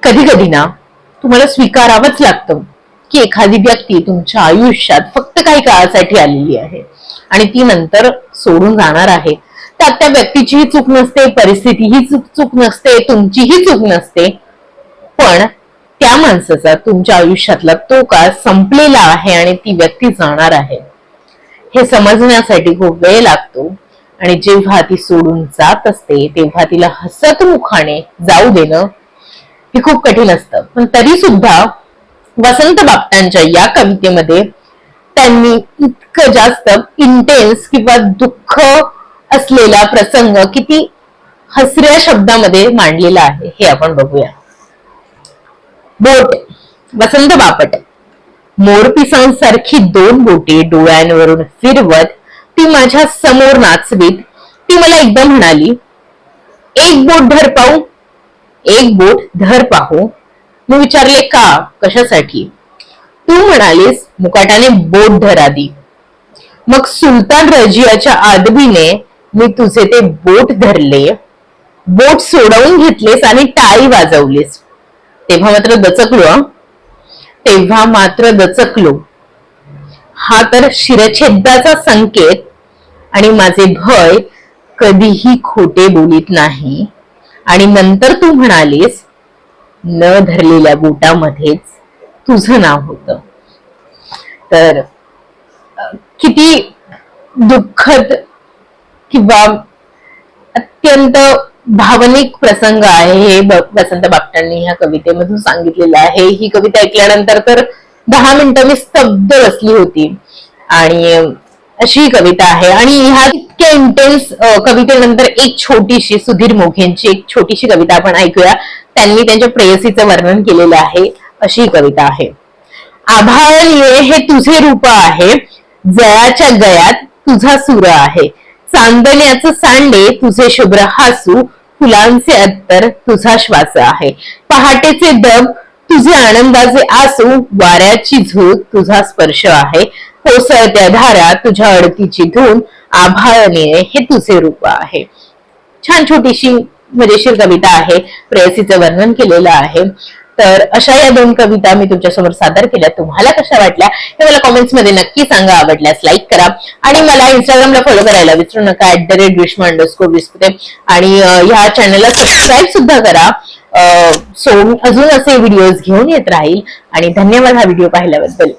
कधी कधी ना तुम्हाला स्वीकारावंच लागतं की एखादी व्यक्ती तुमच्या आयुष्यात फक्त काही काळासाठी आलेली आहे आणि ती नंतर सोडून जाणार आहे. त्यात त्या व्यक्तीचीही चूक नसते, परिस्थितीही चूक नसते, तुमचीही चूक नसते, पण त्या माणसाचा तुमच्या आयुष्यातला तो काळ संपलेला आहे आणि ती व्यक्ती जाणार आहे हे समजण्यासाठी खूप वेळ लागतो. आणि जेव्हा ती सोडून जात असते तेव्हा तिला हसत मुखाने जाऊ देणं हे खूप कठीण असतं. पण तरी सुद्धा वसंत बापटांच्या या कवितेमध्ये त्यांनी इतकं जास्त इंटेन्स किंवा दुःख असलेला प्रसंग किती हसऱ्या शब्दामध्ये मांडलेला आहे हे आपण बघूया. बोट. वसंत बापट. मोरपिसांसारखी दोन बोटे डोळ्यांवरून फिरवत ती माझ्या समोर नाचवीत ती मला एकदा म्हणाली, एक बोट धर पाहू. एक बोट धर पाहू. मी विचारले का, कशासाठी? तू म्हणालीस मुकाटाने बोट धर आधी. मग सुलतान रजियाच्या आदबीने मी तुझे ते बोट धरले, बोट सोडवून घेतलेस आणि टाळी वाजवलीस. तेव्हा मात्र दचकलो. हा तर शिरच्छेदाचा संकेत. आणि माझे भय कधीही खोटे बोलीत नाही. आणि नंतर तू म्हणालीस न धरलेल्या बोटामध्येच तुझं नाव होतं. तर किती दुःखद किंवा अत्यंत भावनिक प्रसंग आहे हे वसंत बापटांनी ह्या कवितेमधून सांगितलेलं आहे. ही कविता ऐकल्यानंतर तर 10 मिनिटं मी स्तब्ध बसली होती. आणि अशी ही कविता आहे. आणि ह्या इतक्या इंटेन्स कवितेनंतर एक छोटीशी सुधीर मोघेंची एक छोटीशी कविता आपण ऐकूया. त्यांनी त्यांच्या प्रेयसीचं वर्णन केलेलं आहे. अशी ही कविता आहे. आभाळनिळे हे तुझे रूप आहे, जयाच्या गयात तुझा सूर आहे, चांदण्याचं सांडे तुझे शुभ्र हासू, फुलांचे अत्तर तुझा श्वास आहे, पहाटेचे दब तुझे आनंदाचे आसू, वाऱ्याची झुळूक तुझा स्पर्श आहे, कोसळत्या धारा तुझ्या अडतीची धून, आभाळनिळे हे तुझे रूप आहे. छान छोटीशी मजेशीर कविता आहे. प्रेयसीचं वर्णन केलेलं आहे. तर अशा या 2 कविता मी तुमच्यासमोर सादर केल्या. तुम्हाला कशा वाटल्या हे मला कॉमेंट्स मध्ये नक्की सांगा. आवडल्यास लाईक करा आणि मला इंस्टाग्रामला फॉलो करायला विसरू नका @grishma_विस्पुते. आणि ह्या चॅनलला सबस्क्राईब सुद्धा करा. सो अजून असे व्हिडिओज घेऊन येत राहील. आणि धन्यवाद हा व्हिडिओ पाहिल्याबद्दल.